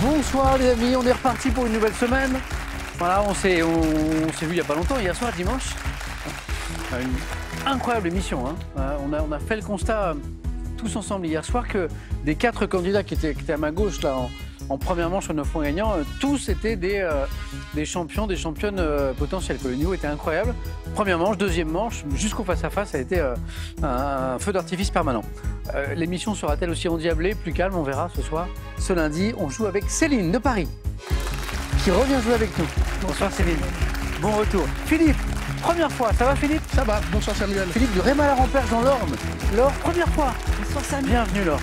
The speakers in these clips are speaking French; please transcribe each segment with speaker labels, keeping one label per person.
Speaker 1: Bonsoir les amis, on est reparti pour une nouvelle semaine. Voilà, on s'est vu il n'y a pas longtemps, hier soir, dimanche. Une incroyable émission. Hein. On a fait le constat tous ensemble hier soir que des 4 candidats qui étaient à ma gauche là, en première manche au 9 points gagnants, tous étaient des champions, des championnes potentielles. Le niveau était incroyable. Première manche, deuxième manche, jusqu'au face-à-face, ça a été un feu d'artifice permanent. L'émission sera-t-elle aussi endiablée, plus calme? On verra ce soir. Ce lundi, on joue avec Céline de Paris, qui revient jouer avec nous. Bonsoir Céline. Bon retour. Philippe, première fois. Ça va Philippe?
Speaker 2: Ça va. Bonsoir Samuel.
Speaker 1: Philippe de Rémal-à-Ramperge dans l'Orne. Laure, première fois.
Speaker 3: Bonsoir Samuel.
Speaker 1: Bienvenue Laure.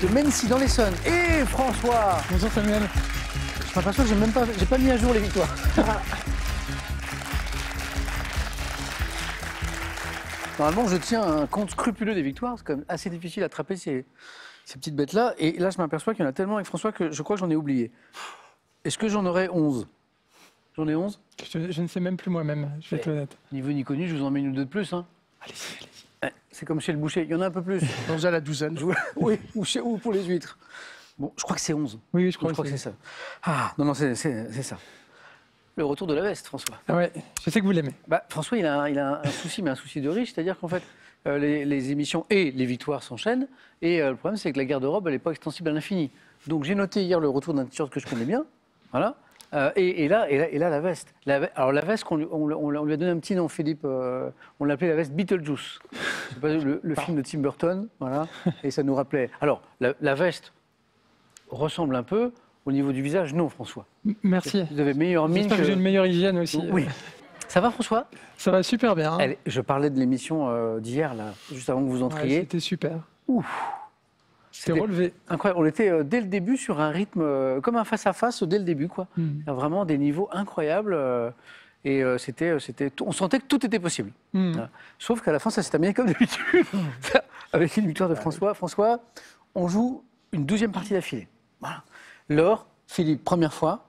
Speaker 1: De Mency dans l'Essonne. Et François.
Speaker 2: Bonsoir Samuel.
Speaker 1: Je m'aperçois que j'ai pas mis à jour les victoires. Normalement, je tiens un compte scrupuleux des victoires. C'est quand même assez difficile à attraper ces petites bêtes-là. Et là, je m'aperçois qu'il y en a tellement avec François que je crois que j'en ai oublié. Est-ce que j'en aurais 11? J'en ai 11?
Speaker 2: Je ne sais même plus moi-même, je vais être honnête.
Speaker 1: Ni vu ni connu, je vous en mets une ou deux de plus. Hein.
Speaker 2: Allez-y, allez-y.
Speaker 1: C'est comme chez le boucher, il y en a un peu plus.
Speaker 2: 11 à la douzaine.
Speaker 1: Oui, ou pour les huîtres. Bon, je crois que c'est 11.
Speaker 2: Oui, je crois
Speaker 1: que c'est ça. Ah, non, c'est ça. Le retour de la veste, François.
Speaker 2: Ah ouais, je sais que vous l'aimez.
Speaker 1: Bah, François, il a un souci, mais un souci de riche, c'est-à-dire qu'en fait, les émissions et les victoires s'enchaînent, et le problème, c'est que la garde-robe, elle n'est pas extensible à l'infini. Donc, j'ai noté hier le retour d'un t-shirt que je connais bien, voilà, et là, la veste. Alors, la veste, on lui a donné un petit nom, Philippe, on l'appelait la veste Beetlejuice. C'est pas le film de Tim Burton, voilà, et ça nous rappelait. Alors, la veste ressemble un peu. Au niveau du visage, non, François.
Speaker 2: Merci.
Speaker 1: Vous avez meilleure mine.
Speaker 2: J'espère que j'ai une meilleure hygiène aussi.
Speaker 1: Oui. Ça va, François?
Speaker 2: Ça va super bien. Hein.
Speaker 1: Je parlais de l'émission d'hier, là, juste avant que vous entriez.
Speaker 2: Ouais, c'était super.
Speaker 1: Ouf.
Speaker 2: C'était relevé.
Speaker 1: Incroyable. On était dès le début sur un rythme comme un face-à-face dès le début, quoi. Vraiment des niveaux incroyables. Et on sentait que tout était possible. Sauf qu'à la fin, ça s'est terminé comme d'habitude. Avec une victoire de François. François, on joue une 12e partie d'affilée. Voilà. Laure, Philippe, première fois.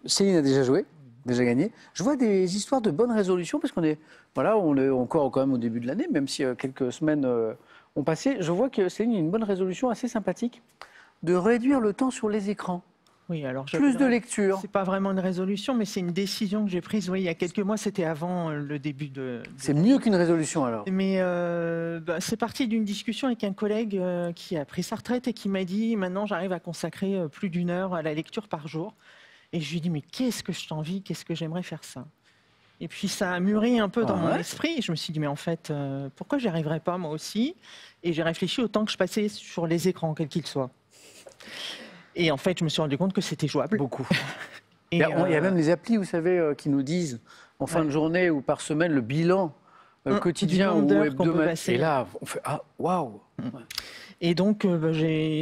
Speaker 1: Céline a déjà joué, déjà gagné. Je vois des histoires de bonnes résolutions parce on est encore quand même au début de l'année, même si quelques semaines ont passé. Je vois que Céline a une bonne résolution assez sympathique de réduire le temps sur les écrans.
Speaker 3: Oui, alors
Speaker 1: plus de lecture.
Speaker 3: C'est pas vraiment une résolution, mais c'est une décision que j'ai prise. Oui, il y a quelques mois, c'était avant le début de.
Speaker 1: C'est mieux qu'une résolution alors.
Speaker 3: Mais c'est parti d'une discussion avec un collègue qui a pris sa retraite et qui m'a dit maintenant j'arrive à consacrer plus d'1 heure à la lecture par jour. Et je lui ai dit mais qu'est-ce que je t'envie, qu'est-ce que j'aimerais faire ça. Et puis ça a mûri un peu dans mon esprit. Et je me suis dit mais en fait pourquoi j'y arriverais pas moi aussi. Et j'ai réfléchi au temps que je passais sur les écrans quels qu'ils soient. Et en fait, je me suis rendu compte que c'était jouable.
Speaker 1: Beaucoup. Il y a même des applis, vous savez, qui nous disent en fin de journée ou par semaine le bilan quotidien ou hebdomadaire. Et là, on fait ah waouh.
Speaker 3: Et donc,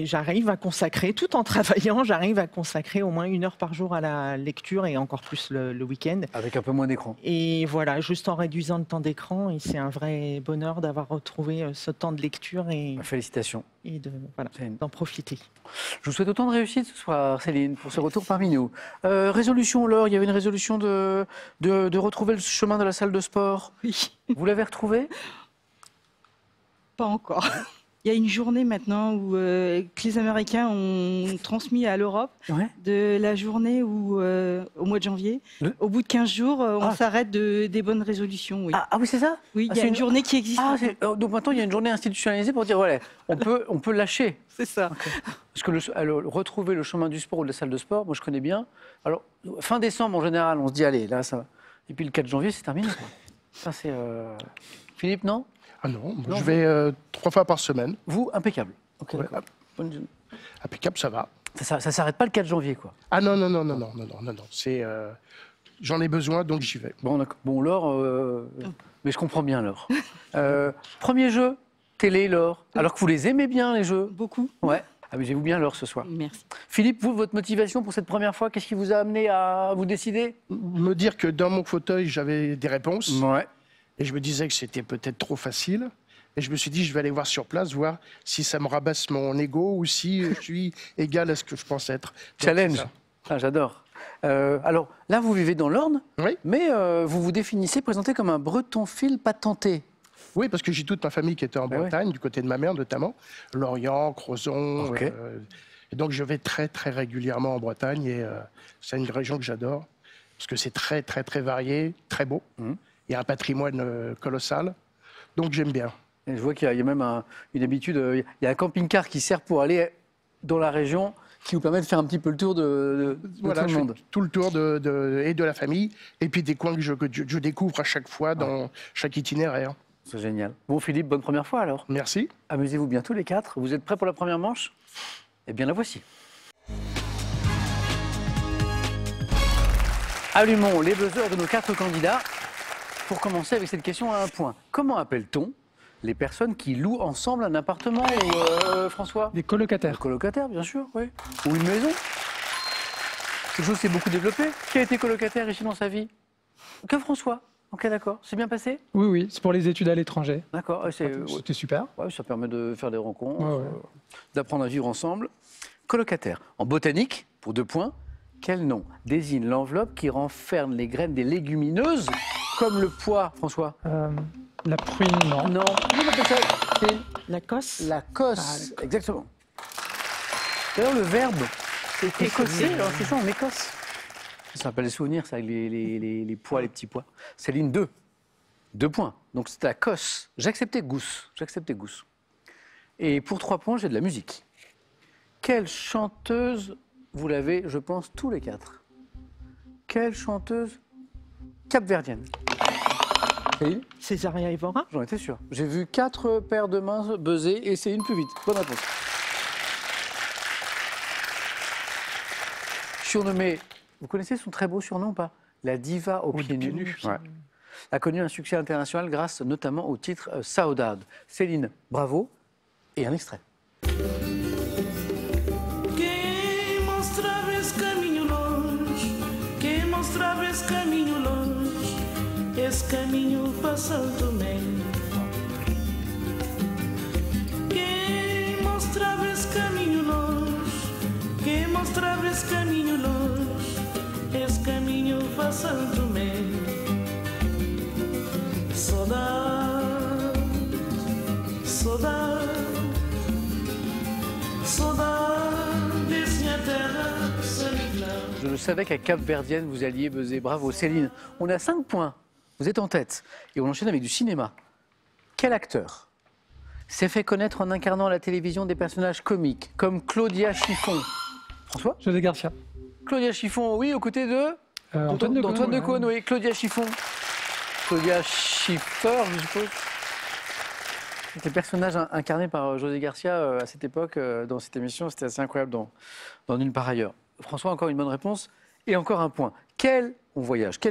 Speaker 3: j'arrive à consacrer, tout en travaillant, j'arrive à consacrer au moins 1 heure par jour à la lecture et encore plus le week-end.
Speaker 1: Avec un peu moins d'écran.
Speaker 3: Et voilà, juste en réduisant le temps d'écran. Et c'est un vrai bonheur d'avoir retrouvé ce temps de lecture.
Speaker 1: Félicitations.
Speaker 3: Et d'en profiter.
Speaker 1: Je vous souhaite autant de réussite ce soir, Céline, pour ce retour parmi nous. Résolution, Laure, il y avait une résolution de retrouver le chemin de la salle de sport.
Speaker 4: Oui.
Speaker 1: Vous l'avez retrouvé?
Speaker 4: Pas encore. Il y a une journée maintenant où que les Américains ont transmis à l'Europe de la journée où, au mois de janvier, au bout de 15 jours, on s'arrête des bonnes résolutions. Oui.
Speaker 1: Ah oui, c'est ça?
Speaker 4: Oui, il y a une journée qui existe.
Speaker 1: Donc maintenant, il y a une journée institutionnalisée pour dire, voilà, on peut lâcher.
Speaker 4: C'est ça.
Speaker 1: Okay. Parce que retrouver le chemin du sport ou de la salle de sport, moi je connais bien. Alors, fin décembre, en général, on se dit, allez, là, ça va. Et puis le 4 janvier, c'est terminé. Quoi. Ça, c'est... Philippe, non?
Speaker 2: Ah non, je vais 3 fois par semaine.
Speaker 1: Vous, impeccable. Okay,
Speaker 2: ouais. Impeccable, ça va.
Speaker 1: Ça s'arrête pas le 4 janvier, quoi.
Speaker 2: Ah non. C'est, j'en ai besoin, donc j'y vais.
Speaker 1: Bon, Laure, mais je comprends bien, Laure. Premier jeu, télé, Laure. Alors que vous les aimez bien, les jeux.
Speaker 4: Beaucoup.
Speaker 1: Ouais. Amusez-vous bien, Laure, ce soir.
Speaker 4: Merci.
Speaker 1: Philippe, vous, votre motivation pour cette première fois, qu'est-ce qui vous a amené à vous décider?
Speaker 2: Me dire que dans mon fauteuil, j'avais des réponses.
Speaker 1: Ouais.
Speaker 2: Et je me disais que c'était peut-être trop facile. Et je me suis dit, je vais aller voir sur place, voir si ça me rabaisse mon ego ou si je suis égal à ce que je pense être.
Speaker 1: Challenge. Ah, j'adore. Alors, là, vous vivez dans l'Orne, mais vous vous définissez, présentez comme un bretonphile patenté.
Speaker 2: Oui, parce que j'ai toute ma famille qui était en Bretagne, du côté de ma mère notamment. Lorient, Crozon. Et donc, je vais très, très régulièrement en Bretagne. Et c'est une région que j'adore. Parce que c'est très, très, très varié, très beau. Il y a un patrimoine colossal. Donc, j'aime bien.
Speaker 1: Et je vois qu'il y a même une habitude. Il y a un camping-car qui sert pour aller dans la région, qui vous permet de faire un petit peu le tour de
Speaker 2: Voilà,
Speaker 1: tout le monde.
Speaker 2: Tout le tour et de la famille. Et puis des coins que je découvre à chaque fois dans chaque itinéraire.
Speaker 1: C'est génial. Bon, Philippe, bonne première fois alors.
Speaker 2: Merci.
Speaker 1: Amusez-vous bien tous les quatre. Vous êtes prêts pour la première manche? Eh bien, la voici. Allumons les buzzers de nos 4 candidats pour commencer avec cette question à un point. Comment appelle-t-on les personnes qui louent ensemble un appartement, François?
Speaker 5: Des colocataires.
Speaker 1: Des colocataires, bien sûr, oui. Ou une maison. Quelque chose qui s'est beaucoup développé. Qui a été colocataire ici dans sa vie? Que François. Ok, d'accord. C'est bien passé?
Speaker 5: Oui, oui, c'est pour les études à l'étranger.
Speaker 1: D'accord.
Speaker 5: C'était super.
Speaker 1: Ouais, ça permet de faire des rencontres,
Speaker 5: Ouais.
Speaker 1: d'apprendre à vivre ensemble. Colocataire. En botanique, pour 2 points, quel nom désigne l'enveloppe qui renferme les graines des légumineuses comme le pois, François?
Speaker 5: La pruine, non.
Speaker 1: Non. Comment on appelle ça? C'est
Speaker 3: La cosse.
Speaker 1: la cosse. Exactement. D'ailleurs, le verbe, c'est écossais. Alors, c'est ça, en Écosse. Ça rappelle les souvenirs, ça, avec les pois, les petits pois. Céline, 2. 2 points. Donc, c'était la cosse. J'acceptais gousse. Et pour 3 points, j'ai de la musique. Quelle chanteuse, vous l'avez, je pense, tous les 4. Quelle chanteuse capverdienne? Céline?
Speaker 3: Césaria Evora.
Speaker 1: J'en étais sûr. J'ai vu 4 paires de mains buzzer et c'est une plus vite. Bonne réponse. Surnommée, vous connaissez son très beau surnom ou pas? La diva aux pieds nus. Ouais. A connu un succès international grâce notamment au titre Saudade. Céline, bravo. Et un extrait.
Speaker 6: Quem mostrava esse caminho longe, quem mostrava esse caminho longe, esse caminho passando bem. Quem mostrava esse caminho longe, quem mostrava esse caminho longe, esse caminho passando bem. Saudade, saudade.
Speaker 1: Je le savais qu'à Cap-Verdienne, vous alliez buzzer. Bravo, Céline. On a 5 points. Vous êtes en tête. Et on enchaîne avec du cinéma. Quel acteur s'est fait connaître en incarnant à la télévision des personnages comiques, comme Claudia Chiffon? François?
Speaker 5: José Garcia.
Speaker 1: Claudia Chiffon, oui, aux côtés de
Speaker 5: Antoine
Speaker 1: d'Antoine
Speaker 5: Decaune,
Speaker 1: Decaune, oui. Claudia Chiffon. Claudia Schiffer, je suppose. Les personnages incarnés par José Garcia à cette époque, dans cette émission, c'était assez incroyable dans Nulle part ailleurs. François, encore une bonne réponse. Et encore un point. Quel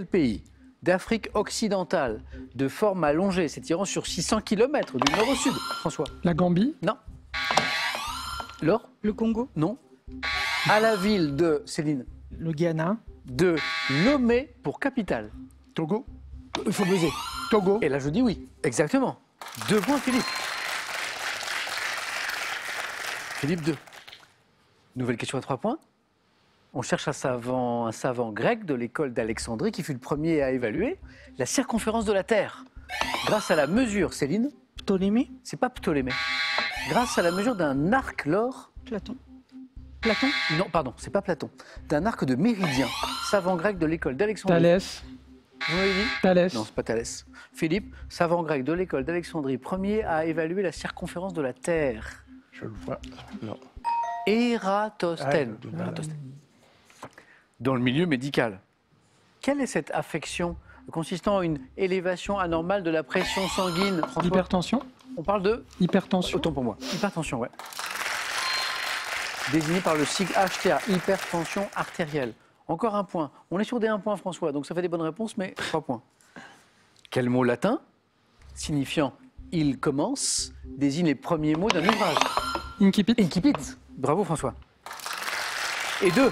Speaker 1: pays d'Afrique occidentale, de forme allongée, s'étirant sur 600 km du nord au sud? François?
Speaker 5: La Gambie.
Speaker 1: Non. Laure?
Speaker 4: Le Congo.
Speaker 1: Non. À la ville de, Céline,
Speaker 3: Le Ghana.
Speaker 1: de Lomé pour capitale.
Speaker 2: Togo.
Speaker 1: Il faut buzzer.
Speaker 2: Togo.
Speaker 1: Et là, je dis oui. Exactement. 2 points, Philippe. Philippe 2. Nouvelle question à 3 points. On cherche un savant grec de l'école d'Alexandrie qui fut le premier à évaluer la circonférence de la Terre. Grâce à la mesure, Céline,
Speaker 3: Ptolémée.
Speaker 1: c'est pas Ptolémée. Grâce à la mesure d'un arc, Laure.
Speaker 4: Platon.
Speaker 3: Platon.
Speaker 1: Non, pardon, c'est pas Platon. D'un arc de méridien. Savant grec de l'école d'Alexandrie.
Speaker 5: Thalès.
Speaker 1: Vous m'avez dit?
Speaker 5: Thalès.
Speaker 1: Non, c'est pas Thalès. Philippe, savant grec de l'école d'Alexandrie, premier à évaluer la circonférence de la Terre.
Speaker 2: Je le vois. Non.
Speaker 1: Ératosthène.
Speaker 2: Ah,
Speaker 1: Ératosthène. Dans le milieu médical. Quelle est cette affection consistant en une élévation anormale de la pression sanguine, François?
Speaker 5: Hypertension.
Speaker 1: On parle de...
Speaker 5: Hypertension.
Speaker 1: Autant pour moi. Hypertension, ouais. Désigné par le sigle HTA, hypertension artérielle. Encore un point. On est sur des 1 point, François, donc ça fait des bonnes réponses, mais 3 points. Quel mot latin, signifiant « il commence », désigne les premiers mots d'un ouvrage?
Speaker 5: Incipit.
Speaker 1: Incipit. Bravo, François. Et 2.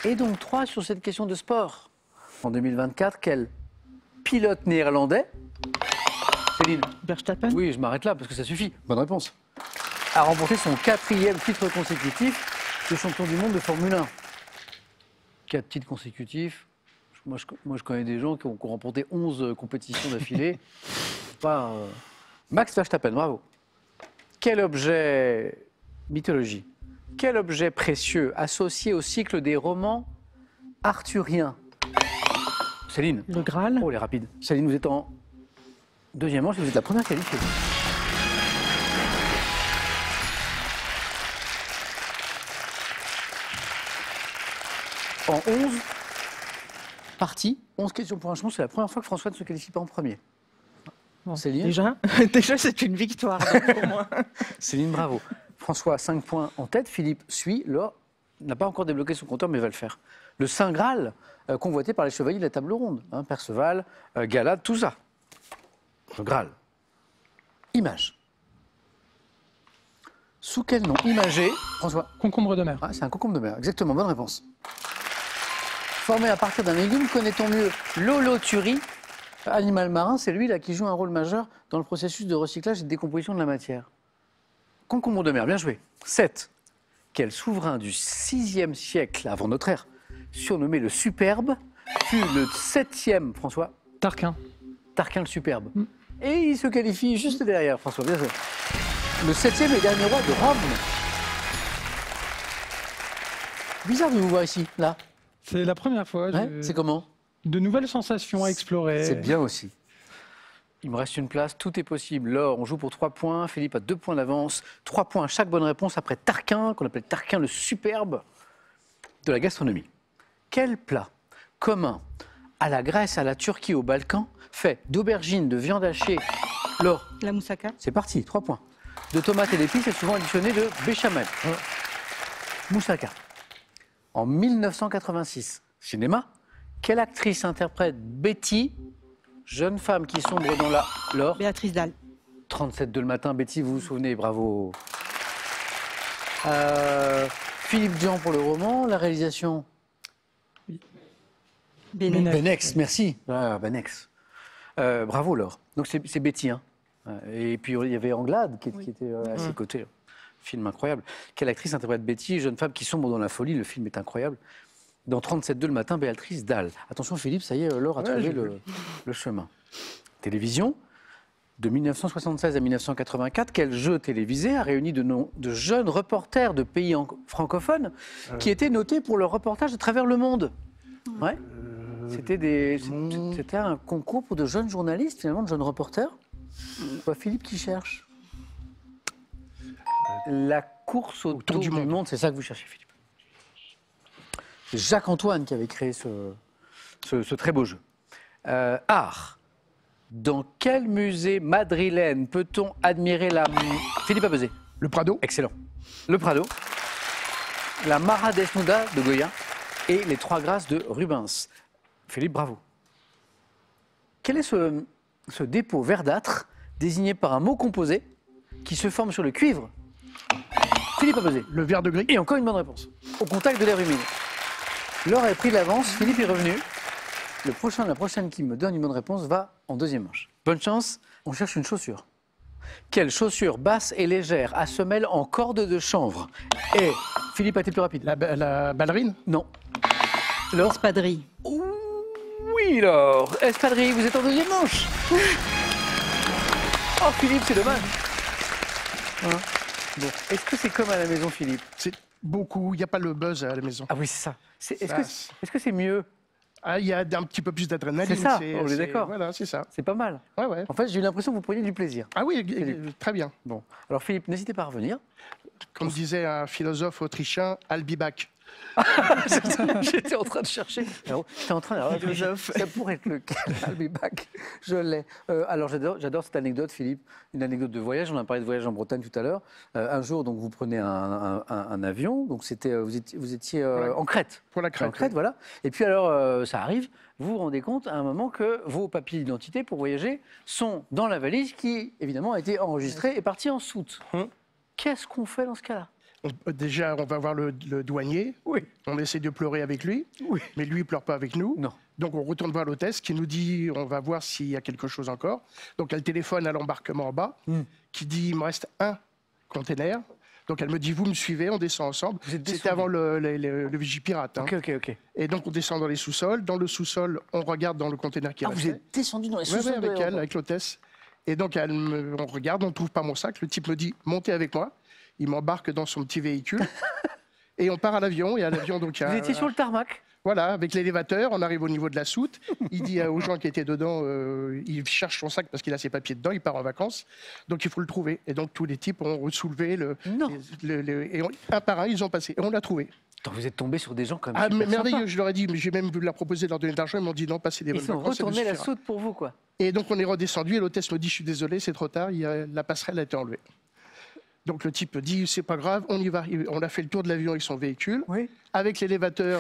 Speaker 1: Et donc 3 sur cette question de sport. En 2024, quel pilote néerlandais, Céline?
Speaker 3: Verstappen.
Speaker 1: Oui, je m'arrête là parce que ça suffit. Bonne réponse. A remporté son 4e titre consécutif de champion du monde de Formule 1. 4 titres consécutifs. Moi, je connais des gens qui ont remporté 11 compétitions d'affilée. Max Verstappen, bravo. Quel objet mythologie. Quel objet précieux associé au cycle des romans arthuriens? Céline.
Speaker 3: Le Graal.
Speaker 1: Oh, les rapides. Céline, vous êtes en deuxième manche et vous êtes la première qualifiée. En 11 parties, 11 questions pour un champion, c'est la première fois que François ne se qualifie pas en premier.
Speaker 3: Bon,
Speaker 1: Céline.
Speaker 3: déjà c'est une victoire donc, pour moi.
Speaker 1: Céline, bravo. François, 5 points en tête. Philippe suit. Laure n'a pas encore débloqué son compteur, mais va le faire. Le Saint Graal, convoité par les chevaliers de la Table Ronde. Hein, Perceval, Galade, tout ça. Le Graal. Image. Sous quel nom imagé, François?
Speaker 5: Concombre de mer.
Speaker 1: Ah, c'est un concombre de mer, exactement, bonne réponse. Formé à partir d'un légume, connaît-on mieux l'holothurie? Animal marin, c'est lui là qui joue un rôle majeur dans le processus de recyclage et de décomposition de la matière. Concombre de mer, bien joué. 7. Quel souverain du 6e siècle avant notre ère, surnommé le Superbe, fut le 7e, François?
Speaker 5: Tarquin.
Speaker 1: Tarquin le Superbe. Et il se qualifie juste derrière, François, bien sûr. Le 7e et dernier roi de Rome. Bizarre de vous voir ici, là.
Speaker 5: C'est la première fois.
Speaker 1: Ouais, c'est comment?
Speaker 5: De nouvelles sensations à explorer.
Speaker 1: C'est bien aussi. Il me reste une place, tout est possible. Laure, on joue pour 3 points. Philippe a 2 points d'avance. 3 points à chaque bonne réponse après Tarquin, qu'on appelle Tarquin le Superbe de la gastronomie. Quel plat commun à la Grèce, à la Turquie, aux Balkans, fait d'aubergines, de viande hachée? Laure.
Speaker 4: La moussaka.
Speaker 1: C'est parti, 3 points. De tomates et d'épices est souvent additionné de béchamel. Moussaka. En 1986, cinéma, quelle actrice interprète Betty, jeune femme qui sombre dans la... Laure.
Speaker 4: Béatrice Dalle.
Speaker 1: 37 le matin, Betty, vous vous souvenez, bravo. Philippe Dian pour le roman, la réalisation? Benex, merci. Ah, Benex. Bravo, Laure. Donc c'est Betty, hein. Et puis il y avait Anglade qui était à ses côtés. Film incroyable. Quelle actrice interprète Betty, jeune femme qui sombre dans la folie, le film est incroyable. Dans 37 le matin, Béatrice Dalle. Attention Philippe, ça y est, Laure a trouvé le chemin. Télévision, de 1976 à 1984, quel jeu télévisé a réuni de jeunes reporters de pays francophones qui étaient notés pour leur reportage à travers le monde? Ouais. C'était un concours pour de jeunes journalistes, finalement, de jeunes reporters. Philippe qui cherche. La course autour du monde, c'est ça que vous cherchez, Philippe. C'est Jacques-Antoine qui avait créé ce très beau jeu. Art. Dans quel musée madrilène peut-on admirer la... Philippe a buzzé.
Speaker 2: Le Prado.
Speaker 1: Excellent. Le Prado. La Mara Desnuda de Goya et les Trois Grâces de Rubens. Philippe, bravo. Quel est ce dépôt verdâtre désigné par un mot composé qui se forme sur le cuivre? Philippe a buzzé.
Speaker 2: Le verre de gris.
Speaker 1: Et encore une bonne réponse. Au contact de l'air humide. Laure a pris de l'avance, Philippe est revenu. La prochaine qui me donne une bonne réponse va en deuxième manche. Bonne chance, on cherche une chaussure. Quelle chaussure basse et légère à semelle en corde de chanvre? Et Philippe a été plus rapide.
Speaker 2: La ballerine?
Speaker 1: Non. Laure?
Speaker 4: Espadrille.
Speaker 1: Oui, Laure. Espadrille, vous êtes en deuxième manche. Oh, Philippe, c'est dommage. Hein? Bon. Est-ce que c'est comme à la maison, Philippe?
Speaker 2: C'est beaucoup. Il n'y a pas le buzz à la maison.
Speaker 1: Ah oui, c'est ça. Est-ce que c'est mieux?
Speaker 2: Ah, il y a un petit peu plus d'adrénaline.
Speaker 1: C'est ça, on est d'accord.
Speaker 2: Voilà, c'est ça.
Speaker 1: C'est pas mal.
Speaker 2: Ouais, ouais.
Speaker 1: En fait, j'ai eu l'impression que vous preniez du plaisir.
Speaker 2: Ah oui,
Speaker 1: Philippe.
Speaker 2: très bien.
Speaker 1: Bon. Alors, Philippe, n'hésitez pas à revenir.
Speaker 2: Comme disait un philosophe autrichien, I'll be back.
Speaker 1: J'étais en train de chercher. J'étais en train de réfléchir. Ça pourrait être lequel? I'll be back. Je l'ai. Alors j'adore cette anecdote, Philippe. Une anecdote de voyage. On a parlé de voyage en Bretagne tout à l'heure. Un jour, donc vous prenez un avion. Donc vous étiez en Crète.
Speaker 2: Pour la Crète.
Speaker 1: En Crète, voilà. Et puis alors, ça arrive. Vous vous rendez compte à un moment que vos papiers d'identité pour voyager sont dans la valise qui, évidemment, a été enregistrée et partie en soute. Qu'est-ce qu'on fait dans ce cas-là?
Speaker 2: Déjà, on va voir le douanier.
Speaker 1: Oui.
Speaker 2: On essaie de pleurer avec lui. Oui. Mais lui, il ne pleure pas avec nous.
Speaker 1: Non.
Speaker 2: Donc, on retourne voir l'hôtesse qui nous dit on va voir s'il y a quelque chose encore. Donc, elle téléphone à l'embarquement en bas qui dit il me reste un container. Donc, elle me dit vous me suivez, on descend ensemble. C'était avant le Vigipirate. Hein.
Speaker 1: Ok.
Speaker 2: Et donc, on descend dans les sous-sols. Dans le sous-sol, on regarde dans le container qui restait.
Speaker 1: Vous êtes descendu dans les sous-sols?
Speaker 2: Oui, avec elle, avec l'hôtesse. Et donc, on regarde, on ne trouve pas mon sac. Le type me dit montez avec moi. il m'embarque dans son petit véhicule et on part à l'avion. Et à l'avion, donc,
Speaker 1: Vous étiez sur le tarmac?
Speaker 2: Voilà, avec l'élévateur, on arrive au niveau de la soute. Il dit aux gens qui étaient dedans, il cherche son sac parce qu'il a ses papiers dedans, il part en vacances. Donc il faut le trouver. Et donc tous les types ont soulevé et un par un, ils ont passé. Et on l'a trouvé.
Speaker 1: Attends, vous êtes tombé sur des gens comme ça.
Speaker 2: Ah, merveilleux, je leur ai dit, mais j'ai même voulu leur proposer de leur donner de l'argent, ils m'ont dit non, passez des bonnes vacances.
Speaker 1: Ils ont retourné la soute pour vous, quoi.
Speaker 2: Et donc on est redescendu et l'hôtesse me dit, je suis désolé, c'est trop tard, la passerelle a été enlevée. Donc le type dit, c'est pas grave, on y va. On a fait le tour de l'avion avec son véhicule.
Speaker 1: Oui.
Speaker 2: Avec l'élévateur,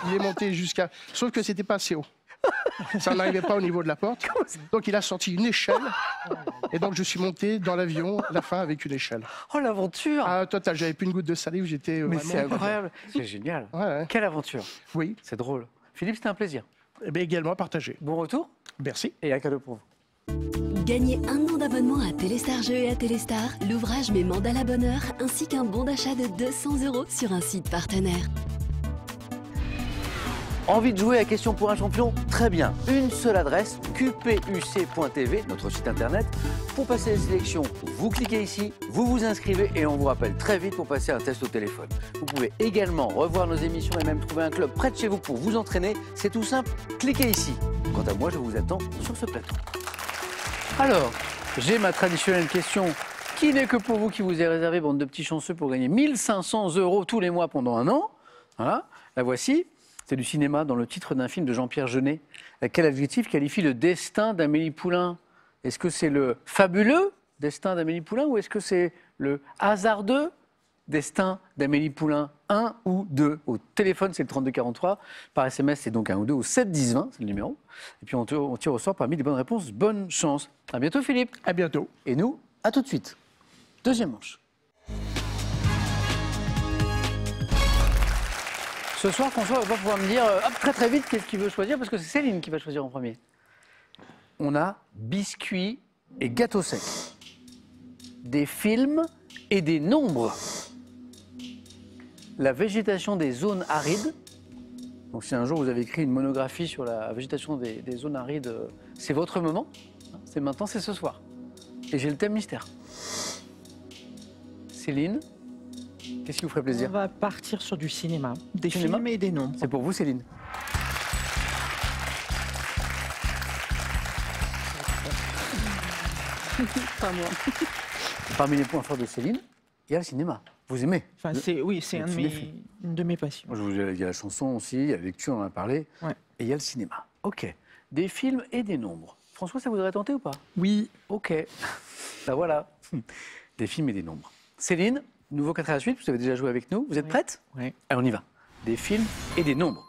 Speaker 2: il est monté jusqu'à... Sauf que c'était pas assez haut. Ça n'arrivait pas au niveau de la porte. Donc il a sorti une échelle. Et donc je suis monté dans l'avion, la fin avec une échelle.
Speaker 1: Oh, l'aventure!
Speaker 2: Ah, total, j'avais plus une goutte de salive, j'étais...
Speaker 1: Mais c'est incroyable. C'est génial.
Speaker 2: Ouais.
Speaker 1: Quelle aventure.
Speaker 2: Oui.
Speaker 1: C'est drôle. Philippe, c'était un plaisir.
Speaker 2: Eh bien, également partagé.
Speaker 1: Bon retour.
Speaker 2: Merci.
Speaker 1: Et un cadeau pour vous.
Speaker 7: Gagnez un an d'abonnement à Téléstar Jeux et à Téléstar, l'ouvrage Mes mandats à bonheur, ainsi qu'un bon d'achat de 200 € sur un site partenaire.
Speaker 1: Envie de jouer à Question pour un champion? Très bien. Une seule adresse, qpuc.tv, notre site internet. Pour passer les sélections, vous cliquez ici, vous vous inscrivez et on vous rappelle très vite pour passer un test au téléphone. Vous pouvez également revoir nos émissions et même trouver un club près de chez vous pour vous entraîner. C'est tout simple, cliquez ici. Quant à moi, je vous attends sur ce plateau. Alors, j'ai ma traditionnelle question qui n'est que pour vous, qui vous est réservée, bande de petits chanceux, pour gagner 1500 € tous les mois pendant un an. Voilà, la voici. C'est du cinéma dans le titre d'un film de Jean-Pierre Jeunet. Quel adjectif qualifie le destin d'Amélie Poulain? Est-ce que c'est le fabuleux destin d'Amélie Poulain ou est-ce que c'est le hasardeux destin d'Amélie Poulain? 1 ou 2. Au téléphone, c'est le 3243. Par SMS, c'est donc 1 ou 2 au 7 10 20, c'est le numéro. Et puis on tire au sort parmi les bonnes réponses. Bonne chance. À bientôt, Philippe.
Speaker 2: À bientôt.
Speaker 1: Et nous, à tout de suite. Deuxième manche. Ce soir, François va pas pouvoir me dire hop, très vite qu'est-ce qu'il veut choisir parce que c'est Céline qui va choisir en premier. On a biscuits et gâteaux secs, des films et des nombres, la végétation des zones arides. Donc si un jour vous avez écrit une monographie sur la végétation des zones arides, c'est votre moment. C'est maintenant, c'est ce soir. Et j'ai le thème mystère. Céline, qu'est-ce qui vous ferait plaisir?
Speaker 3: On va partir sur du cinéma, des films et des noms.
Speaker 1: C'est pour vous, Céline.
Speaker 3: Pas moi.
Speaker 1: Parmi les points forts de Céline, il y a le cinéma. Vous aimez?
Speaker 3: Enfin, oui, c'est une de mes passions.
Speaker 1: Moi, il y a la chanson aussi, il y a la lecture, on en a parlé.
Speaker 3: Ouais.
Speaker 1: Et il y a le cinéma. OK. Des films et des nombres. François, ça vous aurait tenté ou pas?
Speaker 3: Oui.
Speaker 1: OK. Ben voilà. Des films et des nombres. Céline, nouveau 4 à la suite, vous avez déjà joué avec nous. Vous êtes prête?
Speaker 3: Oui.
Speaker 1: Allez, on y va. Des films et des nombres.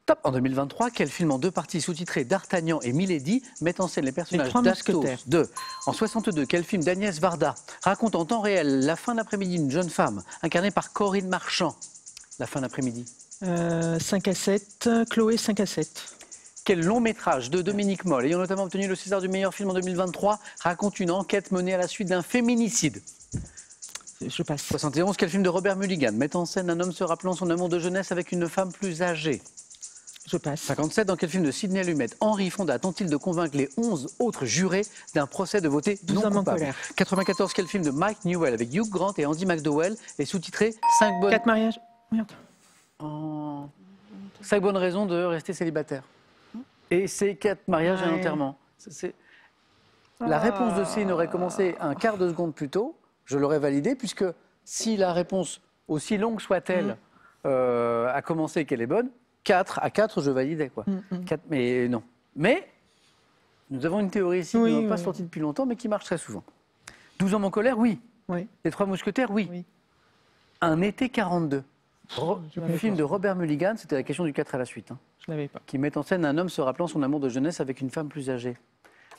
Speaker 1: Top. En 2023, quel film en 2 parties sous-titré D'Artagnan et Milady met en scène les personnages d'Athos 2? En 62, quel film d'Agnès Varda raconte en temps réel la fin d'après-midi d'une jeune femme incarnée par Corinne Marchand? La fin d'après-midi.
Speaker 3: 5 à 7, Chloé 5 à 7.
Speaker 1: Quel long métrage de Dominique Moll, ayant notamment obtenu le César du meilleur film en 2023, raconte une enquête menée à la suite d'un féminicide?
Speaker 3: Je passe.
Speaker 1: 71, quel film de Robert Mulligan met en scène un homme se rappelant son amour de jeunesse avec une femme plus âgée?
Speaker 3: Je passe.
Speaker 1: 57, dans quel film de Sidney Lumet Henri Fonda tente-t-il de convaincre les 11 autres jurés d'un procès de voter non coupable? 94, quel film de Mike Newell avec Hugh Grant et Andy McDowell est sous-titré 5 bonnes...
Speaker 3: 4 mariages. Merde.
Speaker 1: 5 bonnes raisons de rester célibataire. Et c'est 4 mariages et un enterrement. La réponse de Céline aurait commencé un quart de seconde plus tôt, je l'aurais validée, puisque si la réponse, aussi longue soit-elle, a commencé et qu'elle est bonne, 4 à 4, je validais, quoi. 4, mais non. Mais nous avons une théorie ici qui n'est pas sortie depuis longtemps, mais qui marche très souvent. 12 hommes en colère, oui. Les 3 mousquetaires, oui. Un été 42. Le film de Robert Mulligan, c'était la question du 4 à la suite.
Speaker 3: Je ne l'avais pas.
Speaker 1: Qui met en scène un homme se rappelant son amour de jeunesse avec une femme plus âgée.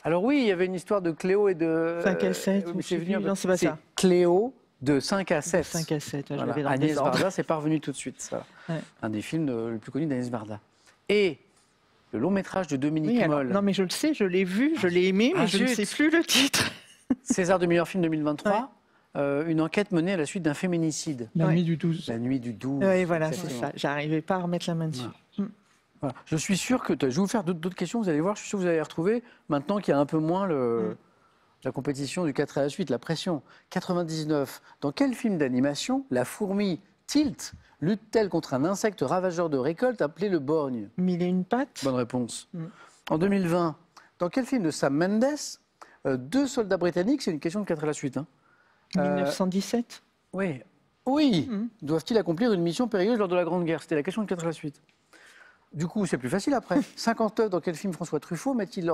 Speaker 1: Alors oui, il y avait une histoire de Cléo et de...
Speaker 3: 5 à 7, non, c'est pas ça.
Speaker 1: Cléo de 5 à 7.
Speaker 3: 5 à 7, je
Speaker 1: voilà.
Speaker 3: l'avais dans le
Speaker 1: Agnès
Speaker 3: désordre.
Speaker 1: Varda, c'est pas revenu tout de suite. Ça. Ouais. Un des films le plus connus d'Agnès Varda. Et le long métrage de Dominique Moll.
Speaker 3: Non mais je le sais, je l'ai vu, je l'ai aimé, mais je ne sais plus le titre.
Speaker 1: César du meilleur film 2023. Une enquête menée à la suite d'un féminicide.
Speaker 5: La nuit du 12.
Speaker 1: La nuit du 12.
Speaker 3: Oui, voilà, c'est ça. J'arrivais pas à remettre la main dessus.
Speaker 1: Voilà. Je suis sûr que... Je vais vous faire d'autres questions, vous allez voir, je suis sûr que vous allez les retrouver. Maintenant qu'il y a un peu moins La compétition du 4 à la suite, la pression. 99. Dans quel film d'animation la fourmi Tilt lutte-t-elle contre un insecte ravageur de récolte appelé le borgne?
Speaker 3: 1001 pattes.
Speaker 1: Bonne réponse. En 2020, dans quel film de Sam Mendes, deux soldats britanniques, c'est une question de 4 à la suite.
Speaker 3: 1917.
Speaker 1: Oui. Oui. Doivent-ils accomplir une mission périlleuse lors de la Grande Guerre? C'était la question de 4 à la suite. Du coup, c'est plus facile après. 59, dans quel film François Truffaut met-il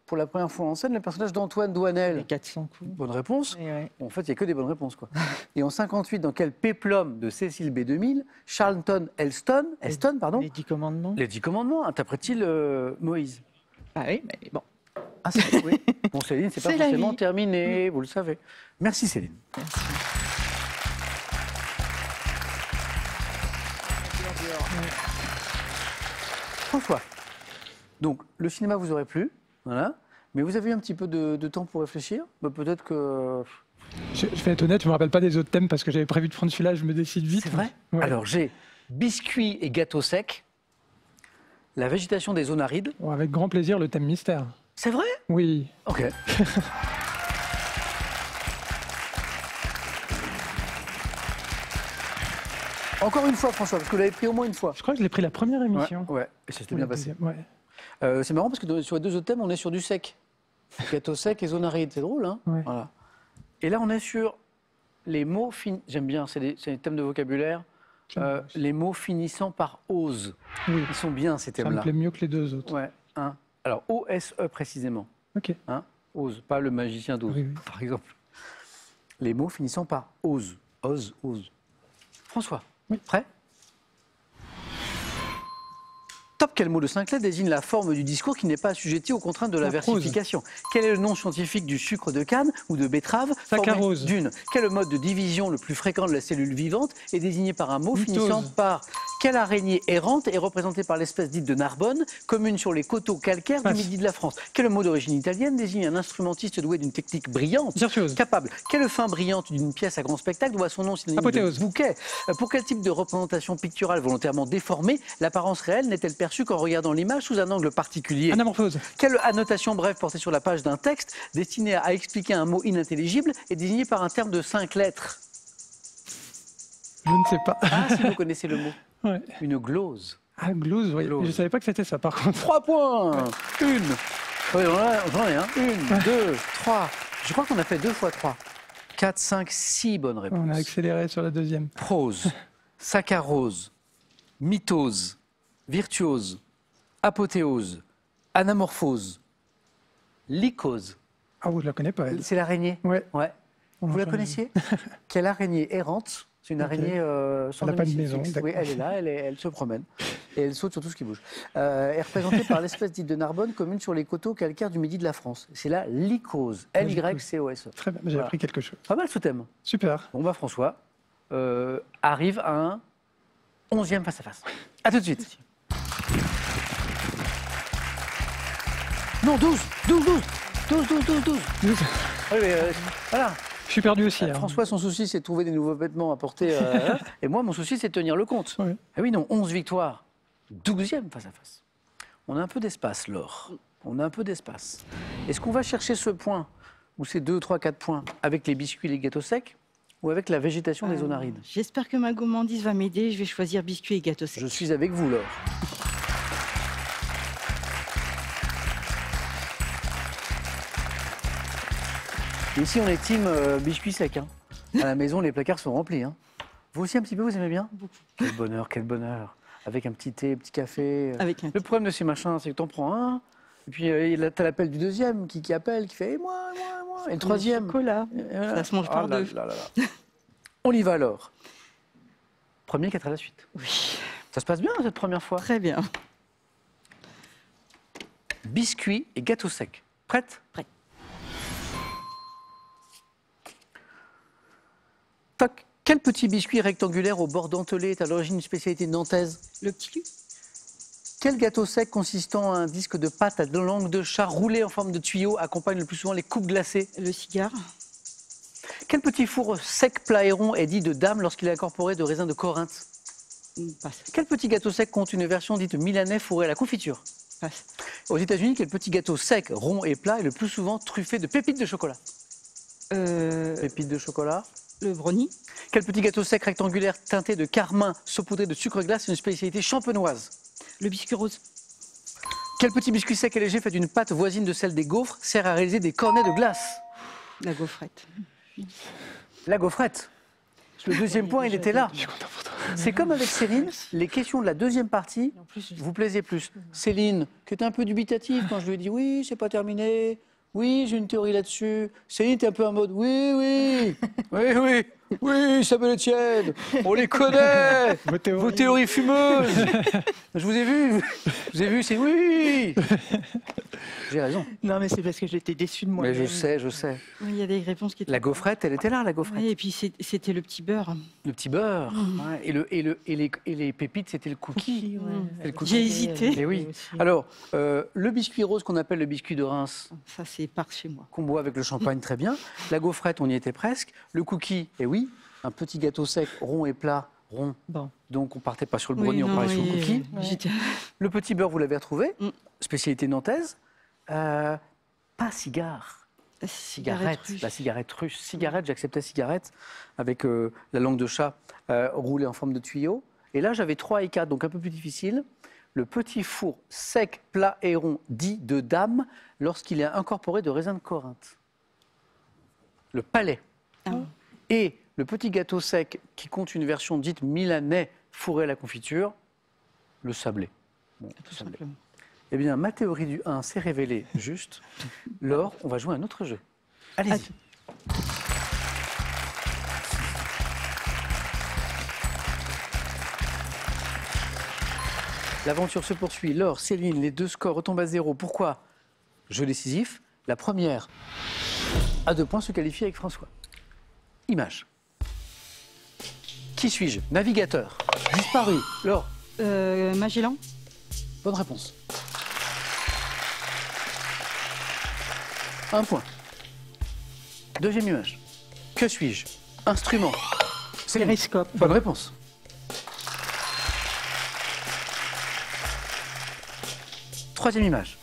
Speaker 1: pour la première fois en scène le personnage d'Antoine Douanel?
Speaker 3: Les 400 coups.
Speaker 1: Bonne réponse.
Speaker 3: Ouais.
Speaker 1: Bon, en fait, il n'y a que des bonnes réponses, quoi. Et en 58, dans quel péplum de Cécile B2000 Charlton Heston, pardon,
Speaker 3: Les 10 commandements.
Speaker 1: les 10 commandements interprète-t-il Moïse?
Speaker 3: Ah oui, mais bon.
Speaker 1: Ah, oui. Bon, Céline, c'est pas
Speaker 3: C'est la
Speaker 1: forcément
Speaker 3: vie.
Speaker 1: terminé, vous le savez. Merci, Céline.
Speaker 3: Merci.
Speaker 1: François, donc le cinéma vous aurait plu, voilà, mais vous avez eu un petit peu de temps pour réfléchir. Bah, peut-être que...
Speaker 5: Je vais être honnête, je ne me rappelle pas des autres thèmes parce que j'avais prévu de prendre celui-là, je me décide vite.
Speaker 1: C'est vrai.
Speaker 5: Ouais.
Speaker 1: Alors j'ai biscuits et gâteaux secs, la végétation des zones arides.
Speaker 5: Bon, avec grand plaisir, le thème mystère.
Speaker 1: C'est vrai?
Speaker 5: Oui.
Speaker 1: Ok. Encore une fois, François, parce que vous l'avez pris au moins une fois.
Speaker 5: Je crois que je l'ai pris la première émission.
Speaker 1: Ouais, et ça s'était
Speaker 5: Ou
Speaker 1: bien
Speaker 5: la
Speaker 1: passé.
Speaker 5: deuxième, ouais.
Speaker 1: C'est marrant parce que sur les deux autres thèmes, on est sur du sec. Gâteau sec et zone aride, c'est drôle, hein?
Speaker 5: Ouais.
Speaker 1: Voilà. Et là, on est sur les mots j'aime bien, c'est des thèmes de vocabulaire. Les mots finissant par ose.
Speaker 5: Oui.
Speaker 1: Ils sont bien, ces
Speaker 5: Ça me
Speaker 1: thèmes-là.
Speaker 5: plaît mieux que les deux autres.
Speaker 1: Ouais. Hein. Alors, O-S-E précisément.
Speaker 5: Ok.
Speaker 1: Hein? Ose, pas le magicien d'Oz,
Speaker 5: Oui, oui.
Speaker 1: par exemple. Les mots finissant par ose. Ose, ose. François, prêt? Top, quel mot de 5 lettres désigne la forme du discours qui n'est pas assujetti aux contraintes de la
Speaker 5: La prose.
Speaker 1: versification? Quel est le nom scientifique du sucre de canne ou de betterave formé
Speaker 5: Saccharose.
Speaker 1: d'une? Quel est le mode de division le plus fréquent de la cellule vivante est désigné par un mot
Speaker 5: Mitose.
Speaker 1: finissant par? Quelle araignée errante est représentée par l'espèce dite de Narbonne, commune sur les coteaux calcaires du
Speaker 5: Passe.
Speaker 1: midi de la France? Quel mot d'origine italienne désigne un instrumentiste doué d'une technique brillante?
Speaker 5: Virtuose.
Speaker 1: Capable. Quelle fin brillante d'une pièce à grand spectacle doit son nom synonyme
Speaker 5: Apothéose.
Speaker 1: de bouquet? Pour quel type de représentation picturale volontairement déformée l'apparence réelle n'est-elle perçue qu'en regardant l'image sous un angle particulier?
Speaker 5: Anamorphose.
Speaker 1: Quelle annotation brève portée sur la page d'un texte destinée à expliquer un mot inintelligible est désignée par un terme de 5 lettres?
Speaker 5: Je ne sais pas.
Speaker 1: Ah, si vous connaissez le mot.
Speaker 5: Ouais.
Speaker 1: Une glose.
Speaker 5: Ah, glose, oui.
Speaker 1: Glose.
Speaker 5: Je ne savais pas que c'était ça, par contre.
Speaker 1: 3 points. Une. Oui, j'en ai un. 1, 2, 3. Je crois qu'on a fait 2 fois 3. 4, 5, 6 bonnes réponses.
Speaker 5: On a accéléré sur la deuxième.
Speaker 1: Prose, saccharose, mitose, virtuose, apothéose, anamorphose, lycose.
Speaker 5: Ah, je la connais pas, elle.
Speaker 1: C'est l'araignée?
Speaker 5: Ouais.
Speaker 1: Ouais. Vous la connaissiez? Quelle araignée errante? C'est une
Speaker 5: Ok.
Speaker 1: araignée sans
Speaker 5: Elle n'a pas de
Speaker 1: domicile
Speaker 5: maison,
Speaker 1: fixe.
Speaker 5: d'accord.
Speaker 1: Oui, elle est là, elle se promène. Et elle saute sur tout ce qui bouge. Elle est représentée par l'espèce dite de Narbonne, commune sur les coteaux calcaires du midi de la France. C'est la lycose. L-Y-C-O-S-E.
Speaker 5: Très bien, j'ai
Speaker 1: Voilà.
Speaker 5: appris quelque chose.
Speaker 1: Pas mal ce thème.
Speaker 5: Super.
Speaker 1: Bon, bah François arrive à un 11e face-à-face. A tout de suite. Non, 12. Oui, mais voilà.
Speaker 5: Je suis perdu aussi. alors.
Speaker 1: François, son souci, c'est de trouver des nouveaux vêtements à porter. Et moi, mon souci, c'est de tenir le compte.
Speaker 5: Ouais.
Speaker 1: Ah oui, non, 11 victoires. 12e face-à-face. On a un peu d'espace, Laure. On a un peu d'espace. Est-ce qu'on va chercher ce point, ou ces 2, 3, 4 points, avec les biscuits et les gâteaux secs, ou avec la végétation des zones arides?
Speaker 4: J'espère que ma gourmandise va m'aider. Je vais choisir biscuits et gâteaux secs.
Speaker 1: Je suis avec vous, Laure. Ici, on est team biscuits secs. Hein. À la maison, les placards sont remplis. Hein. Vous aussi, un petit peu, vous aimez bien?
Speaker 4: Beaucoup.
Speaker 1: Quel bonheur, quel bonheur. Avec un petit thé, un petit café.
Speaker 4: Avec un
Speaker 1: Le problème de ces machins, c'est que t'en prends un, et puis t'as l'appel du deuxième qui appelle, qui fait moi. Et le troisième.
Speaker 4: chocolat.
Speaker 1: Et voilà.
Speaker 4: Ça se mange par
Speaker 1: Oh là
Speaker 4: deux.
Speaker 1: là là là. On y va alors. Premier 4 à la suite.
Speaker 4: Oui,
Speaker 1: Ça se passe bien cette première fois.
Speaker 4: très bien.
Speaker 1: Biscuits et gâteaux secs. Prête?
Speaker 4: Prête.
Speaker 1: Toc. Quel petit biscuit rectangulaire au bord dentelé est à l'origine d'une spécialité nantaise?
Speaker 4: Le petit cul.
Speaker 1: Quel gâteau sec consistant en un disque de pâte à langue de chat roulé en forme de tuyau accompagne le plus souvent les coupes glacées?
Speaker 4: Le cigare.
Speaker 1: Quel petit four sec plat et rond est dit de dame lorsqu'il est incorporé de raisin de Corinthe?
Speaker 4: Passe.
Speaker 1: Quel petit gâteau sec compte une version dite milanais fourré à la confiture?
Speaker 4: Passe.
Speaker 1: Aux États-Unis, quel petit gâteau sec, rond et plat est le plus souvent truffé de pépites de chocolat? Pépites de chocolat.
Speaker 4: Le brownie.
Speaker 1: Quel petit gâteau sec rectangulaire teinté de carmin saupoudré de sucre glace est une spécialité champenoise?
Speaker 4: Le biscuit rose.
Speaker 1: Quel petit biscuit sec et léger fait d'une pâte voisine de celle des gaufres sert à réaliser des cornets de glace?
Speaker 4: La gaufrette.
Speaker 1: La gaufrette. Le deuxième point, il était là. C'est comme avec Céline, les questions de la deuxième partie vous plaisaient plus. Céline, qui était un peu dubitative quand je lui ai dit oui, c'est pas terminé, oui, j'ai une théorie là-dessus. Céline était un peu en mode oui, Samuel Etienne, on les connaît, vos théories fumeuses. Je vous ai vu, c'est oui. J'ai raison.
Speaker 3: Non, mais c'est parce que j'étais déçue de moi.
Speaker 1: Mais je sais.
Speaker 4: Oui, il y a des réponses qui étaient...
Speaker 1: La gaufrette, elle était là, la gaufrette.
Speaker 4: Oui, et puis c'était le petit beurre.
Speaker 1: Le petit beurre. Ouais. Et les pépites, c'était le cookie.
Speaker 3: Ouais.
Speaker 1: Le cookie.
Speaker 4: J'ai hésité.
Speaker 1: Et oui. Alors, le biscuit rose qu'on appelle le biscuit de Reims,
Speaker 4: Ça, c'est par chez moi.
Speaker 1: qu'on boit avec le champagne, très bien. La gaufrette, on y était presque. Le cookie, et oui, un petit gâteau sec, rond et plat, rond.
Speaker 3: Bon.
Speaker 1: Donc, on partait pas sur le brownie, on parlait sur le cookie.
Speaker 4: J'étais-
Speaker 1: Le petit beurre, vous l'avez retrouvé.
Speaker 4: Mm.
Speaker 1: Spécialité nantaise. Pas cigare.
Speaker 4: La
Speaker 1: Cigarette,
Speaker 4: russe.
Speaker 1: la cigarette russe. Cigarette, j'acceptais cigarette avec la langue de chat roulée en forme de tuyau. Et là, j'avais 3 et 4, donc un peu plus difficile. Le petit four sec, plat et rond, dit de dame, lorsqu'il est incorporé de raisin de Corinthe. Le palais.
Speaker 4: Ah.
Speaker 1: Et le petit gâteau sec qui compte une version dite milanais, fourré à la confiture, le sablé. Bon,
Speaker 4: Tout
Speaker 1: sablé.
Speaker 4: simplement.
Speaker 1: Eh bien, ma théorie du 1 s'est révélée juste. Laure, on va jouer à un autre jeu. Allez-y. L'aventure se poursuit. Laure, Céline, les deux scores retombent à 0. Pourquoi? Jeu décisif. La première, à 2 points, se qualifie avec François. Image. Qui suis-je? Navigateur. Disparu. Laure,
Speaker 4: Magellan.
Speaker 1: bonne réponse. 1 point. Deuxième image. Que suis-je? Instrument. Céline.
Speaker 3: Périscope.
Speaker 1: Bonne réponse. Troisième image.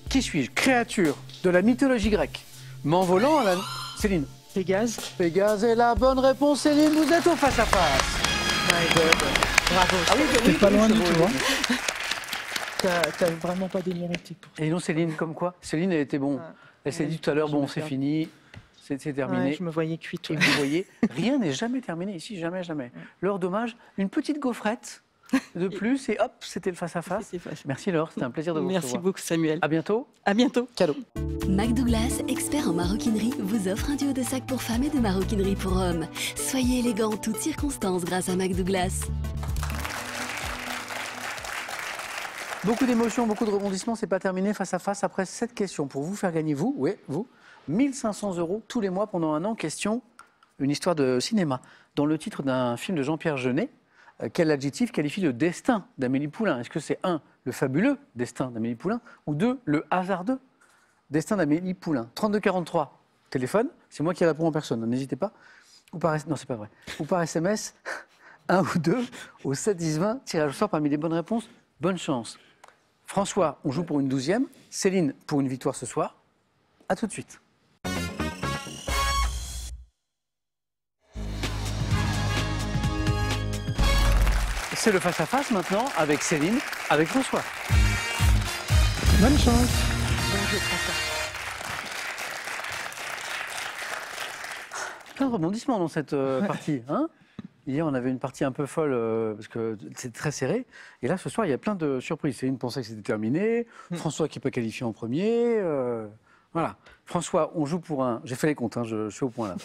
Speaker 1: Qui suis-je? Créature de la mythologie grecque. M'envolant à la... Céline.
Speaker 3: Pégase.
Speaker 1: Pégase est la bonne réponse. Céline, vous êtes au face-à-face.
Speaker 3: Bravo.
Speaker 1: Ah oui,
Speaker 5: T'es pas loin du
Speaker 1: c'est
Speaker 5: tout,
Speaker 1: bon.
Speaker 5: hein.
Speaker 3: T'as vraiment pas démérité pour ça.
Speaker 1: Et non, Céline, comme quoi? Céline, elle était bon. Elle s'est dit tout à l'heure,
Speaker 3: je
Speaker 1: bon,
Speaker 3: me
Speaker 1: c'est
Speaker 3: perds.
Speaker 1: fini, c'est terminé.
Speaker 3: Ouais, je me voyais cuite.
Speaker 1: Et
Speaker 3: Ouais.
Speaker 1: vous voyez, rien n'est jamais terminé ici, jamais. Laure, dommage, une petite gaufrette de plus et hop, c'était le face-à-face.
Speaker 4: C'était facile.
Speaker 1: Merci Laure, c'était un plaisir de vous
Speaker 4: Merci
Speaker 1: recevoir.
Speaker 4: beaucoup, Samuel.
Speaker 1: À bientôt.
Speaker 4: À bientôt.
Speaker 1: Cadeau.
Speaker 7: McDouglas, expert en maroquinerie, vous offre un duo de sacs pour femmes et de maroquinerie pour hommes. Soyez élégants en toutes circonstances grâce à McDouglas.
Speaker 1: Beaucoup d'émotions, beaucoup de rebondissements, c'est pas terminé face à face après cette question. Pour vous faire gagner, vous, 1500 € tous les mois pendant 1 an. Question, une histoire de cinéma. Dans le titre d'un film de Jean-Pierre Jeunet, quel adjectif qualifie le destin d'Amélie Poulain? Est-ce que c'est 1, le fabuleux destin d'Amélie Poulain, ou 2, le hasardeux destin d'Amélie Poulain? 3243, téléphone, c'est moi qui réponds en personne, n'hésitez pas. Ou par, non, c'est pas vrai. Ou par SMS, 1 ou 2, au 7 10 20, tirage au sort parmi les bonnes réponses. Bonne chance. François, on joue pour une 12e. Céline, pour une victoire ce soir. À tout de suite. C'est le face-à-face maintenant avec Céline, avec François.
Speaker 5: Bonne chance.
Speaker 3: Bon, je prends ça.
Speaker 1: Plein de rebondissements dans cette partie. Hein? Hier, on avait une partie un peu folle parce que c'est très serré. Et là, ce soir, il y a plein de surprises. Céline pensait que c'était terminé. François qui n'est pas qualifié en premier. Voilà. François, on joue pour un... J'ai fait les comptes, hein, je suis au point là.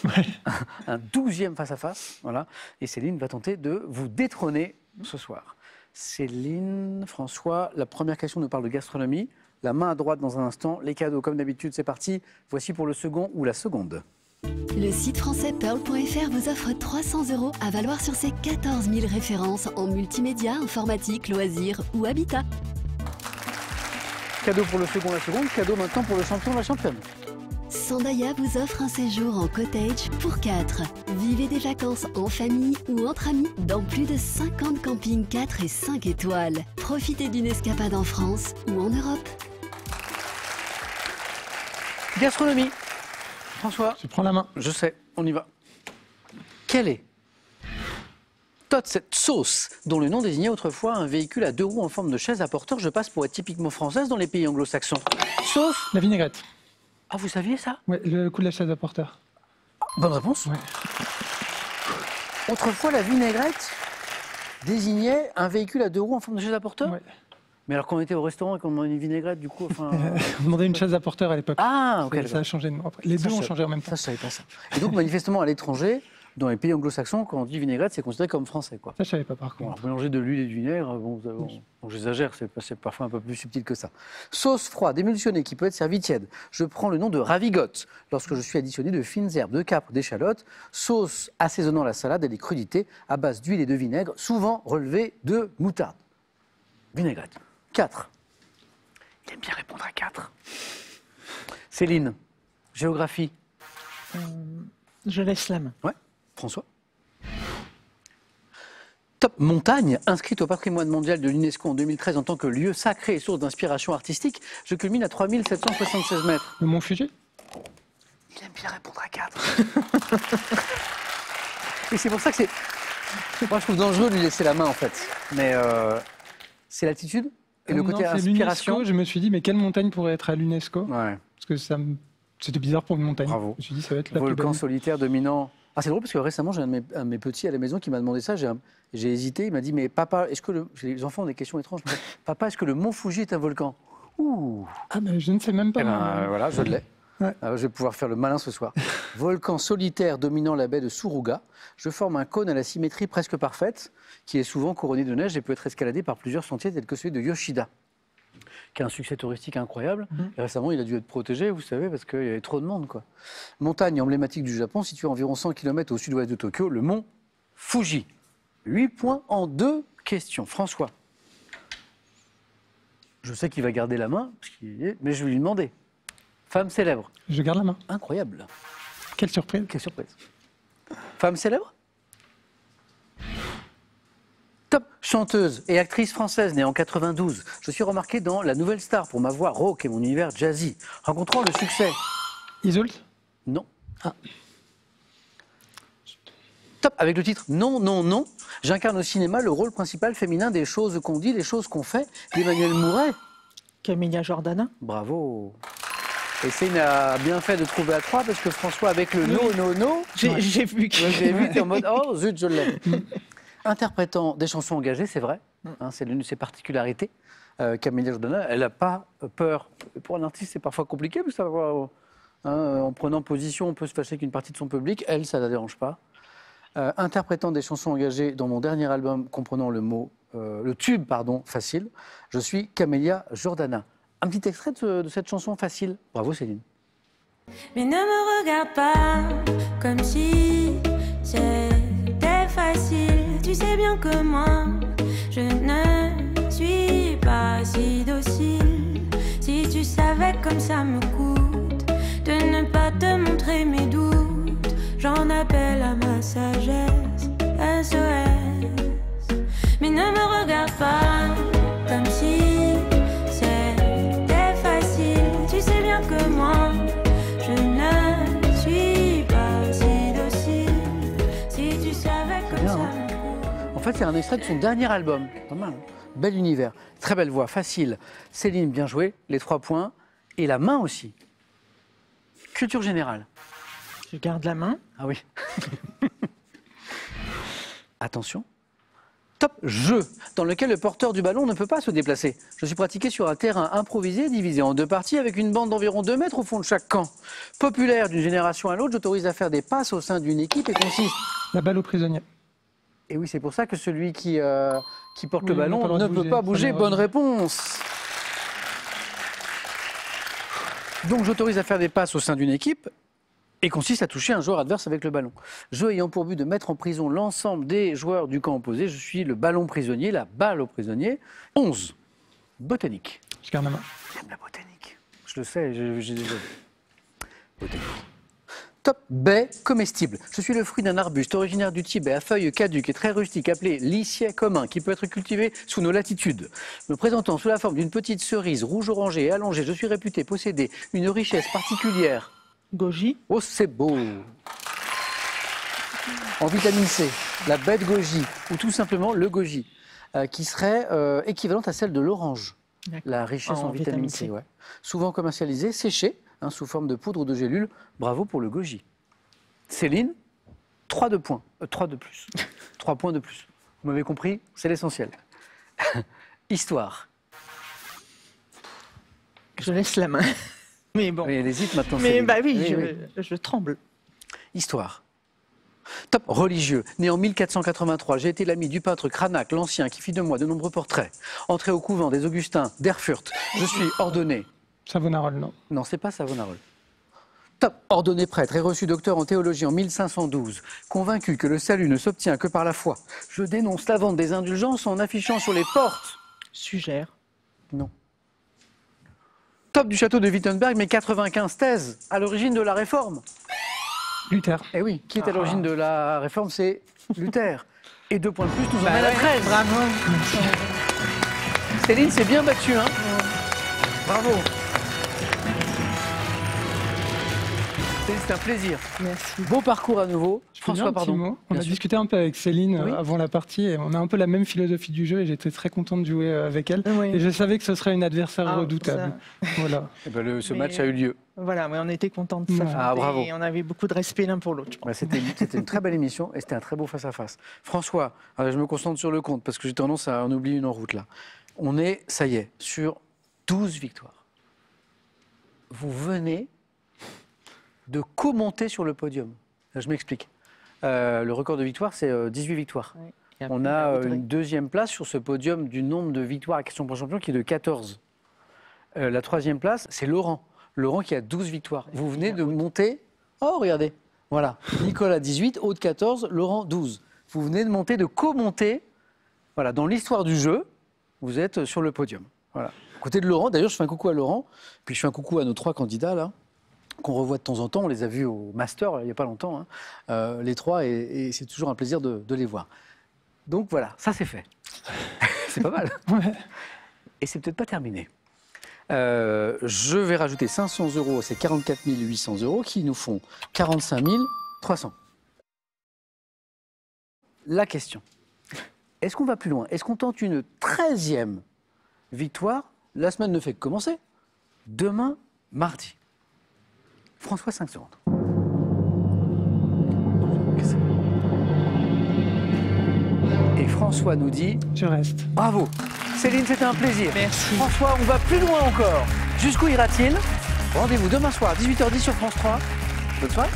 Speaker 1: Un 12e face-à-face. Voilà. Et Céline va tenter de vous détrôner ce soir. Céline, François, la première question nous parle de gastronomie. La main à droite dans un instant. Les cadeaux, comme d'habitude, c'est parti. Voici pour le second ou la seconde.
Speaker 7: Le site français pearl.fr vous offre 300 € à valoir sur ses 14 000 références en multimédia, informatique, loisirs ou habitat.
Speaker 1: Cadeau pour le second, la seconde. Cadeau maintenant pour le champion, la championne.
Speaker 7: Sandaïa vous offre un séjour en cottage pour 4. Vivez des vacances en famille ou entre amis dans plus de 50 campings 4 et 5 étoiles. Profitez d'une escapade en France ou en Europe.
Speaker 1: Gastronomie. François.
Speaker 5: Tu prends la main.
Speaker 1: Je sais, on y va. Quelle est cette sauce dont le nom désignait autrefois un véhicule à 2 roues en forme de chaise à porteur? Je passe pour être typiquement française dans les pays anglo-saxons. Sauce.
Speaker 5: La vinaigrette.
Speaker 1: Ah, vous saviez ça?
Speaker 5: Ouais, le coup de la chaise à porteur.
Speaker 1: Bonne réponse.
Speaker 5: Ouais.
Speaker 1: Autrefois, la vinaigrette désignait un véhicule à 2 roues en forme de chaise à porteur?
Speaker 5: Ouais.
Speaker 1: Mais alors qu'on était au restaurant et qu'on demandait une vinaigrette, du coup, enfin...
Speaker 5: On demandait une chaise à porteur à l'époque.
Speaker 1: Ah, ok.
Speaker 5: Ça a changé de nom après. Les deux ont changé en même temps.
Speaker 1: Ça, je savais pas ça. Et donc, manifestement, à l'étranger, dans les pays anglo-saxons, quand on dit vinaigrette, c'est considéré comme français, quoi.
Speaker 5: Ça, je savais pas par
Speaker 1: Bon,
Speaker 5: contre.
Speaker 1: alors, mélanger de l'huile et du vinaigre, bon, j'exagère, c'est parfois un peu plus subtil que ça. Sauce froide, émulsionnée, qui peut être servie tiède. Je prends le nom de ravigote lorsque je suis additionné de fines herbes, de capre, d'échalotes. Sauce assaisonnant la salade et les crudités à base d'huile et de vinaigre, souvent relevée de moutarde. Vinaigrette. 4. Il aime bien répondre à 4. Céline, géographie.
Speaker 3: Je laisse la main.
Speaker 1: Ouais, François. Top montagne, inscrite au patrimoine mondial de l'UNESCO en 2013 en tant que lieu sacré et source d'inspiration artistique, je culmine à 3776 mètres.
Speaker 5: Le Mont Fuji.
Speaker 1: Il aime bien répondre à 4. Et c'est pour ça que c'est... Moi, je trouve dangereux de lui laisser la main, en fait. Mais c'est l'altitude et le côté
Speaker 5: Non, c'est
Speaker 1: inspiration.
Speaker 5: l'UNESCO. Je me suis dit, mais quelle montagne pourrait être à l'UNESCO?
Speaker 1: Ouais.
Speaker 5: Parce que c'était bizarre pour une montagne.
Speaker 1: Bravo.
Speaker 5: Je me suis dit, ça va être la plus
Speaker 1: Volcan
Speaker 5: belle.
Speaker 1: solitaire dominant. Ah, c'est drôle parce que récemment, j'ai un de mes petits à la maison qui m'a demandé ça. J'ai hésité. Il m'a dit, mais papa, est-ce que les enfants ont des questions étranges. Papa, est-ce que le mont Fuji est un volcan? Ouh.
Speaker 5: Ah, mais je ne sais même pas.
Speaker 1: Eh ben, voilà, je l'ai.
Speaker 5: Ouais.
Speaker 1: Je vais pouvoir faire le malin ce soir. Volcan solitaire dominant la baie de Suruga. Je forme un cône à la symétrie presque parfaite, qui est souvent couronné de neige et peut être escaladé par plusieurs sentiers tels que celui de Yoshida, qui a un succès touristique incroyable. Et récemment, il a dû être protégé, vous savez, parce qu'il y avait trop de monde, quoi. Montagne emblématique du Japon, située à environ 100 km au sud-ouest de Tokyo, le mont Fuji. 8 points en 2 questions. François. Je sais qu'il va garder la main, mais je vais lui demander. Femme célèbre.
Speaker 5: Je garde la main.
Speaker 1: Incroyable.
Speaker 5: Quelle surprise.
Speaker 1: Quelle surprise. Femme célèbre. Top chanteuse et actrice française née en 92. Je suis remarquée dans La Nouvelle Star pour ma voix rock et mon univers jazzy. Rencontrant le succès.
Speaker 5: Isolde.
Speaker 1: Non.
Speaker 5: Ah.
Speaker 1: Top, avec le titre Non, non, non, j'incarne au cinéma le rôle principal féminin des choses qu'on dit, des choses qu'on fait, d'Emmanuel Mouret.
Speaker 3: Camélia Jordana.
Speaker 1: Bravo. Et Céline a bien fait de trouver à 3 parce que François, avec le no, no, no,
Speaker 3: J'ai vu que...
Speaker 1: moi, j'ai vu, t'es en mode oh zut, je l'ai. Interprétant des chansons engagées, c'est vrai, hein, c'est l'une de ses particularités. Camélia Jordana, elle n'a pas peur. Pour un artiste, c'est parfois compliqué, vous savez, en prenant position, on peut se fâcher avec une partie de son public. Elle, ça ne la dérange pas. Interprétant des chansons engagées dans mon dernier album comprenant le tube, facile, je suis Camélia Jordana. Un petit extrait de cette chanson facile. Bravo Céline.
Speaker 8: Mais ne me regarde pas comme si c'était facile. Tu sais bien que moi, je ne suis pas si docile. Si tu savais comme ça me coûte de ne pas te montrer mes doutes, j'en appelle à ma sagesse, SOS. Mais ne me regarde pas comme si c'était facile. Tu sais bien que moi, je ne suis pas si docile. Si tu savais comme
Speaker 1: bien,
Speaker 8: ça
Speaker 1: hein.
Speaker 8: me coûte.
Speaker 1: En fait, c'est un extrait de son dernier album. Pas mal. Hein. Bel univers, très belle voix, facile. Céline, bien joué, les 3 points. Et la main aussi. Culture générale.
Speaker 3: Je garde la main.
Speaker 1: Ah oui. Attention. Top jeu, dans lequel le porteur du ballon ne peut pas se déplacer. Je suis pratiqué sur un terrain improvisé, divisé en 2 parties, avec une bande d'environ 2 mètres au fond de chaque camp. Populaire d'une génération à l'autre, j'autorise à faire des passes au sein d'une équipe et consiste...
Speaker 5: La balle aux prisonniers.
Speaker 1: Et oui, c'est pour ça que celui qui porte le
Speaker 5: Oui,
Speaker 1: ballon
Speaker 5: on n'a pas le droit
Speaker 1: ne
Speaker 5: de
Speaker 1: peut pas bouger.
Speaker 5: bouger.
Speaker 1: Bonne réponse. Donc j'autorise à faire des passes au sein d'une équipe et consiste à toucher un joueur adverse avec le ballon. Jeu ayant pour but de mettre en prison l'ensemble des joueurs du camp opposé. Je suis le ballon prisonnier, la balle au prisonnier. 11. Botanique.
Speaker 5: Je garde la main.
Speaker 1: J'aime la botanique. Je le sais, j'ai déjà vu. Top, baie comestible. Je suis le fruit d'un arbuste originaire du Tibet à feuilles caduques et très rustiques appelé lycier commun qui peut être cultivé sous nos latitudes. Me présentant sous la forme d'une petite cerise rouge orangée et allongée, je suis réputé posséder une richesse particulière.
Speaker 3: Goji.
Speaker 1: Oh, c'est beau. En vitamine C, la baie de goji ou tout simplement le goji qui serait équivalente à celle de l'orange. La richesse en vitamine C. Ouais. Souvent commercialisée, séchée, sous forme de poudre ou de gélule. Bravo pour le goji. Céline, 3 de points. 3 de plus. 3 points de plus. Vous m'avez compris, c'est l'essentiel. Histoire.
Speaker 3: Je laisse la main. Mais bon.
Speaker 1: Oui, elle hésite maintenant.
Speaker 3: Mais
Speaker 1: Céline.
Speaker 3: bah oui, je tremble.
Speaker 1: Histoire. Top, religieux. Né en 1483, j'ai été l'ami du peintre Cranach, l'Ancien, qui fit de moi de nombreux portraits. Entré au couvent des Augustins d'Erfurt, je suis ordonné.
Speaker 5: Savonarole, non.
Speaker 1: Non, c'est pas Savonarole. Top, ordonné prêtre et reçu docteur en théologie en 1512. Convaincu que le salut ne s'obtient que par la foi, je dénonce la vente des indulgences en affichant sur les portes.
Speaker 3: Sugère.
Speaker 1: Non. Top du château de Wittenberg, mais 95 thèses à l'origine de la réforme.
Speaker 5: Luther.
Speaker 1: Eh oui, qui est à l'origine de la réforme, c'est Luther. Et 2 points de plus, nous en avons 13.
Speaker 3: Bravo.
Speaker 1: Céline s'est bien battue, hein. Bravo. C'est un plaisir.
Speaker 3: Merci.
Speaker 1: Beau parcours à nouveau.
Speaker 5: François, pardon. On a discuté un peu avec Céline avant la partie et on a un peu la même philosophie du jeu et j'étais très content de jouer avec elle.
Speaker 3: Oui.
Speaker 5: Et je savais que ce serait une adversaire redoutable. Voilà.
Speaker 1: Et ben ce match a eu lieu.
Speaker 3: Voilà, mais on était contents de ça.
Speaker 1: Ah, bravo.
Speaker 3: Et on avait beaucoup de respect l'un pour l'autre.
Speaker 1: C'était une très belle émission et c'était un très beau face-à-face. François, je me concentre sur le compte parce que j'ai tendance à en oublier une en route là. On est, ça y est, sur 12 victoires. Vous venez de commenter sur le podium. Je m'explique. Le record de victoire, c'est 18 victoires. Oui. On a une deuxième place sur ce podium du nombre de victoires à question pour champion qui est de 14. La troisième place, c'est Laurent. Laurent qui a 12 victoires. Vous venez de monter... Oh, regardez. Voilà. Nicolas 18, Aude 14, Laurent 12. Vous venez de monter, de commenter. Voilà. Dans l'histoire du jeu, vous êtes sur le podium. Voilà. À côté de Laurent, d'ailleurs, je fais un coucou à Laurent. Puis je fais un coucou à nos 3 candidats, là, qu'on revoit de temps en temps. On les a vus au Master, il n'y a pas longtemps, hein. Les 3, et c'est toujours un plaisir de les voir. Donc voilà, ça c'est fait. C'est pas mal.
Speaker 5: Ouais.
Speaker 1: Et c'est peut-être pas terminé. Je vais rajouter 500 € à ces 44 800 € qui nous font 45 300. La question, est-ce qu'on va plus loin? Est-ce qu'on tente une 13e victoire? La semaine ne fait que commencer. Demain, mardi. François, 5 secondes. Et François nous dit...
Speaker 5: Je reste.
Speaker 1: Bravo. Céline, c'était un plaisir.
Speaker 3: Merci.
Speaker 1: François, on va plus loin encore. Jusqu'où ira-t-il? Rendez-vous demain soir, 18h10 sur France 3. Bonne soirée.